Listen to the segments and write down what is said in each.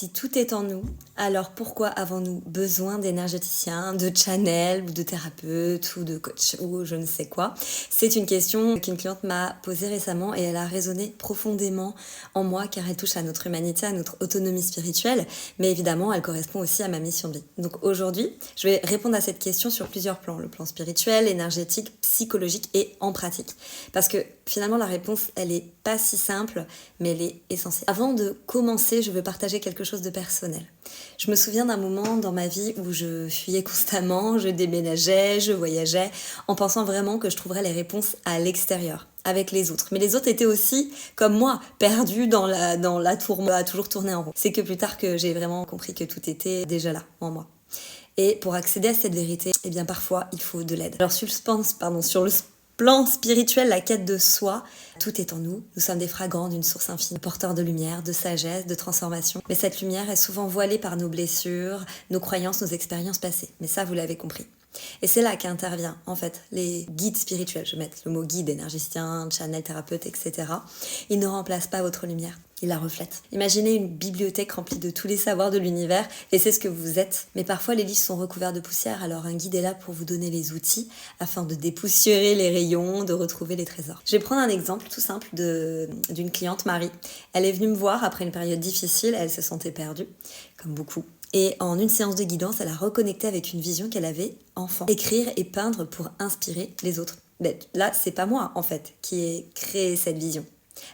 Si tout est en nous, alors pourquoi avons-nous besoin d'énergéticiens, de channel, ou de thérapeutes, ou de coach, ou je ne sais quoi? C'est une question qu'une cliente m'a posée récemment et elle a résonné profondément en moi car elle touche à notre humanité, à notre autonomie spirituelle, mais évidemment elle correspond aussi à ma mission de vie. Donc aujourd'hui, je vais répondre à cette question sur plusieurs plans, le plan spirituel, énergétique, psychologique et en pratique. Parce que finalement la réponse, elle est pas si simple, mais elle est essentielle. Avant de commencer, je veux partager quelque chose de personnel. Je me souviens d'un moment dans ma vie où je fuyais constamment, je déménageais, je voyageais, en pensant vraiment que je trouverais les réponses à l'extérieur, avec les autres. Mais les autres étaient aussi, comme moi, perdus dans la tour, à toujours tourner en rond. C'est que plus tard que j'ai vraiment compris que tout était déjà là, en moi. Et pour accéder à cette vérité, eh bien parfois, il faut de l'aide. Alors sur le plan spirituel, la quête de soi, tout est en nous. Nous sommes des fragments d'une source infinie, porteurs de lumière, de sagesse, de transformation. Mais cette lumière est souvent voilée par nos blessures, nos croyances, nos expériences passées. Mais ça, vous l'avez compris. Et c'est là qu'intervient, en fait, les guides spirituels. Je vais mettre le mot guide, énergéticien, channel, thérapeute, etc. Ils ne remplacent pas votre lumière. Ils la reflètent. Imaginez une bibliothèque remplie de tous les savoirs de l'univers, et c'est ce que vous êtes. Mais parfois, les livres sont recouverts de poussière, alors un guide est là pour vous donner les outils afin de dépoussiérer les rayons, de retrouver les trésors. Je vais prendre un exemple tout simple d'une cliente, Marie. Elle est venue me voir après une période difficile, elle se sentait perdue, comme beaucoup. Et en une séance de guidance, elle a reconnecté avec une vision qu'elle avait enfant. Écrire et peindre pour inspirer les autres. Mais là, c'est pas moi, en fait, qui ai créé cette vision.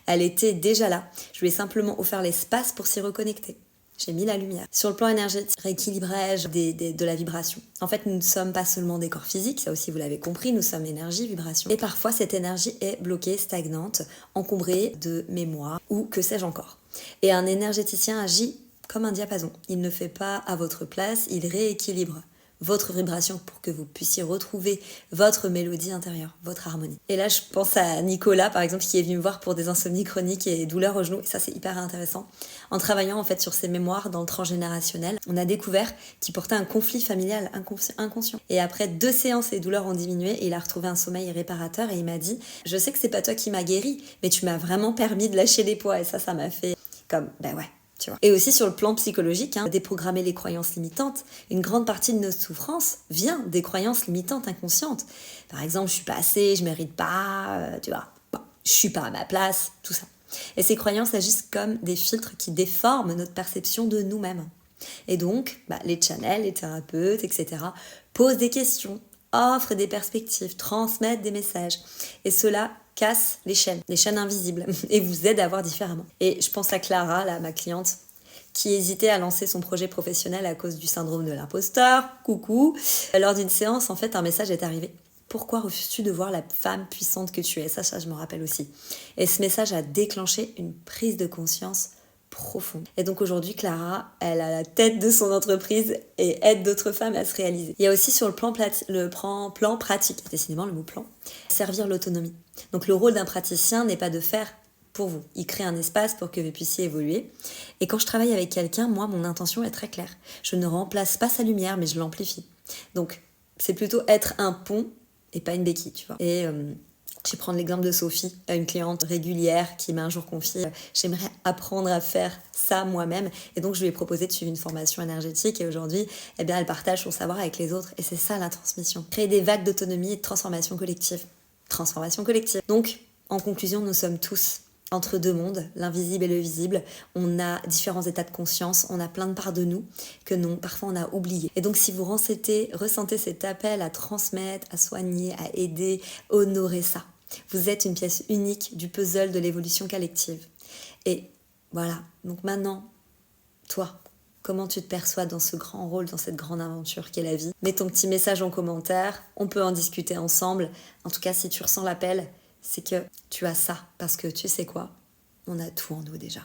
Elle était déjà là. Je lui ai simplement offert l'espace pour s'y reconnecter. J'ai mis la lumière. Sur le plan énergétique, rééquilibrage de la vibration. En fait, nous ne sommes pas seulement des corps physiques, ça aussi vous l'avez compris, nous sommes énergie, vibration. Et parfois, cette énergie est bloquée, stagnante, encombrée de mémoire ou que sais-je encore. Et un énergéticien agit comme un diapason. Il ne fait pas à votre place, il rééquilibre votre vibration pour que vous puissiez retrouver votre mélodie intérieure, votre harmonie. Et là, je pense à Nicolas, par exemple, qui est venu me voir pour des insomnies chroniques et douleurs au genou. Et ça, c'est hyper intéressant. En travaillant, en fait, sur ses mémoires dans le transgénérationnel, on a découvert qu'il portait un conflit familial inconscient. Et après 2 séances, les douleurs ont diminué et il a retrouvé un sommeil réparateur et il m'a dit « Je sais que c'est pas toi qui m'as guéri, mais tu m'as vraiment permis de lâcher les poids. » Et ça m'a fait comme « Ben ouais. » Tu vois. Et aussi sur le plan psychologique, déprogrammer les croyances limitantes. Une grande partie de notre souffrance vient des croyances limitantes inconscientes. Par exemple, je suis pas assez, je mérite pas, tu vois. Bon, je suis pas à ma place, tout ça. Et ces croyances agissent comme des filtres qui déforment notre perception de nous-mêmes. Et donc, les channels, les thérapeutes, etc. posent des questions, offrent des perspectives, transmettent des messages. Et cela casse les chaînes invisibles, et vous aide à voir différemment. Et je pense à Clara, là, ma cliente, qui hésitait à lancer son projet professionnel à cause du syndrome de l'imposteur. Coucou. Lors d'une séance, en fait, un message est arrivé. Pourquoi refuses-tu de voir la femme puissante que tu es? Ça, je me rappelle aussi. Et ce message a déclenché une prise de conscience profonde. Et donc aujourd'hui, Clara, elle a la tête de son entreprise et aide d'autres femmes à se réaliser. Il y a aussi sur le plan pratique, décidément le mot plan, servir l'autonomie. Donc le rôle d'un praticien n'est pas de faire pour vous. Il crée un espace pour que vous puissiez évoluer. Et quand je travaille avec quelqu'un, moi, mon intention est très claire. Je ne remplace pas sa lumière, mais je l'amplifie. Donc c'est plutôt être un pont et pas une béquille, tu vois. Et je vais prendre l'exemple de Sophie, une cliente régulière qui m'a un jour confié « J'aimerais apprendre à faire ça moi-même ». Et donc, je lui ai proposé de suivre une formation énergétique. Et aujourd'hui, elle partage son savoir avec les autres. Et c'est ça, la transmission. Créer des vagues d'autonomie et de transformation collective. Transformation collective. Donc, en conclusion, nous sommes tous entre deux mondes, l'invisible et le visible. On a différents états de conscience, on a plein de parts de nous que parfois on a oubliées. Et donc si vous ressentez cet appel à transmettre, à soigner, à aider, honorez ça. Vous êtes une pièce unique du puzzle de l'évolution collective. Et voilà, donc maintenant, toi, comment tu te perçois dans ce grand rôle, dans cette grande aventure qu'est la vie? Mets ton petit message en commentaire, on peut en discuter ensemble. En tout cas, si tu ressens l'appel, c'est que tu as ça, parce que tu sais quoi? On a tout en nous déjà.